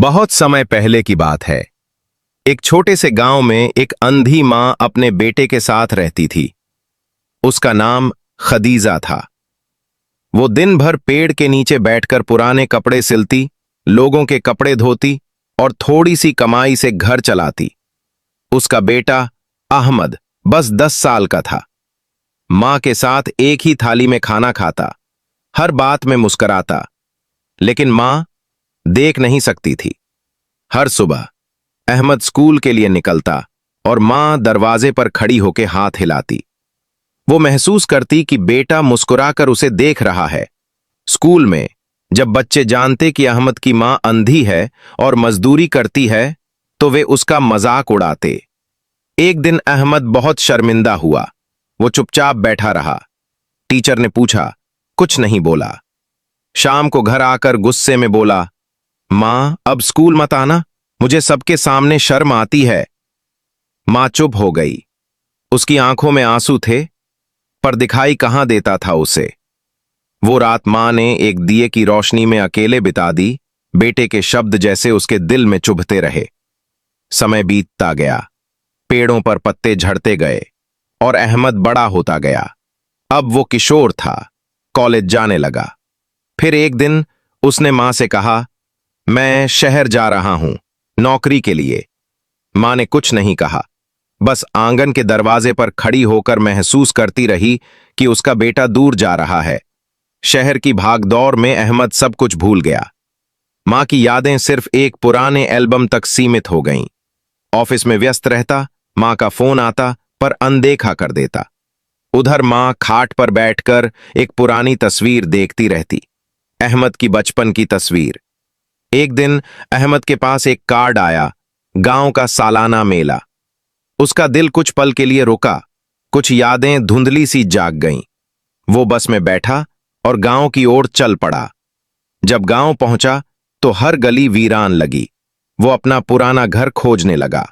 बहुत समय पहले की बात है। एक छोटे से गांव में एक अंधी मां अपने बेटे के साथ रहती थी। उसका नाम खदीजा था। वो दिन भर पेड़ के नीचे बैठकर पुराने कपड़े सिलती, लोगों के कपड़े धोती और थोड़ी सी कमाई से घर चलाती। उसका बेटा अहमद बस 10 साल का था। मां के साथ एक ही थाली में खाना खाता, हर बात में मुस्कुराता, लेकिन मां देख नहीं सकती थी। हर सुबह अहमद स्कूल के लिए निकलता और मां दरवाजे पर खड़ी होकर हाथ हिलाती। वो महसूस करती कि बेटा मुस्कुराकर उसे देख रहा है। स्कूल में जब बच्चे जानते कि अहमद की मां अंधी है और मजदूरी करती है, तो वे उसका मजाक उड़ाते। एक दिन अहमद बहुत शर्मिंदा हुआ। वो चुपचाप बैठा रहा। टीचर ने पूछा, कुछ नहीं बोला। शाम को घर आकर गुस्से में बोला, मां, अब स्कूल मत आना, मुझे सबके सामने शर्म आती है। मां चुप हो गई। उसकी आंखों में आंसू थे, पर दिखाई कहां देता था उसे। वो रात मां ने एक दिए की रोशनी में अकेले बिता दी। बेटे के शब्द जैसे उसके दिल में चुभते रहे। समय बीतता गया, पेड़ों पर पत्ते झड़ते गए और अहमद बड़ा होता गया। अब वो किशोर था, कॉलेज जाने लगा। फिर एक दिन उसने मां से कहा, मैं शहर जा रहा हूं नौकरी के लिए। मां ने कुछ नहीं कहा, बस आंगन के दरवाजे पर खड़ी होकर महसूस करती रही कि उसका बेटा दूर जा रहा है। शहर की भागदौड़ में अहमद सब कुछ भूल गया। मां की यादें सिर्फ एक पुराने एल्बम तक सीमित हो गईं। ऑफिस में व्यस्त रहता, मां का फोन आता पर अनदेखा कर देता। उधर मां खाट पर बैठकर एक पुरानी तस्वीर देखती रहती, अहमद की बचपन की तस्वीर। एक दिन अहमद के पास एक कार्ड आया, गांव का सालाना मेला। उसका दिल कुछ पल के लिए रुका, कुछ यादें धुंधली सी जाग गईं। वो बस में बैठा और गांव की ओर चल पड़ा। जब गांव पहुंचा तो हर गली वीरान लगी। वो अपना पुराना घर खोजने लगा।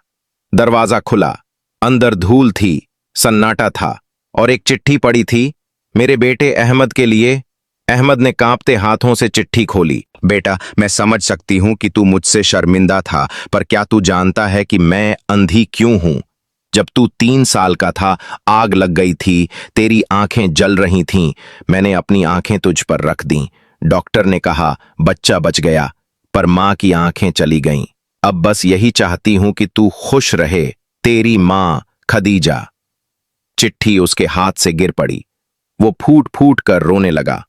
दरवाजा खुला, अंदर धूल थी, सन्नाटा था और एक चिट्ठी पड़ी थी, मेरे बेटे अहमद के लिए। अहमद ने कांपते हाथों से चिट्ठी खोली। बेटा, मैं समझ सकती हूं कि तू मुझसे शर्मिंदा था, पर क्या तू जानता है कि मैं अंधी क्यों हूं? जब तू 3 साल का था, आग लग गई थी, तेरी आंखें जल रही थीं। मैंने अपनी आंखें तुझ पर रख दी। डॉक्टर ने कहा बच्चा बच गया, पर मां की आंखें चली गईं। अब बस यही चाहती हूं कि तू खुश रहे। तेरी मां खदीजा। चिट्ठी उसके हाथ से गिर पड़ी। वो फूट फूट कर रोने लगा।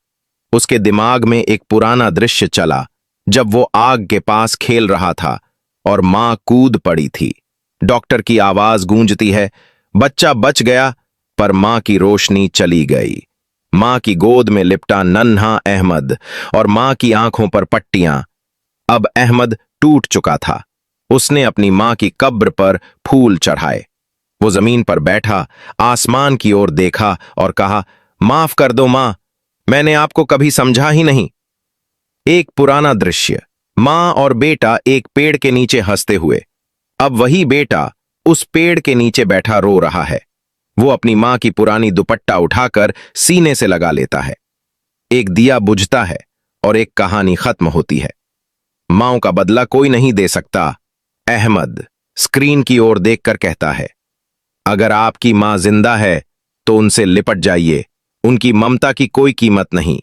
उसके दिमाग में एक पुराना दृश्य चला, जब वो आग के पास खेल रहा था और मां कूद पड़ी थी। डॉक्टर की आवाज गूंजती है, बच्चा बच गया, पर मां की रोशनी चली गई। मां की गोद में लिपटा नन्हा अहमद और मां की आंखों पर पट्टियां। अब अहमद टूट चुका था। उसने अपनी मां की कब्र पर फूल चढ़ाए। वो जमीन पर बैठा, आसमान की ओर देखा और कहा, माफ कर दो मां, मैंने आपको कभी समझा ही नहीं। एक पुराना दृश्य, मां और बेटा एक पेड़ के नीचे हंसते हुए। अब वही बेटा उस पेड़ के नीचे बैठा रो रहा है। वो अपनी मां की पुरानी दुपट्टा उठाकर सीने से लगा लेता है। एक दिया बुझता है और एक कहानी खत्म होती है। मांओं का बदला कोई नहीं दे सकता। अहमद स्क्रीन की ओर देखकर कहता है, अगर आपकी मां जिंदा है तो उनसे लिपट जाइए। उनकी ममता की कोई कीमत नहीं।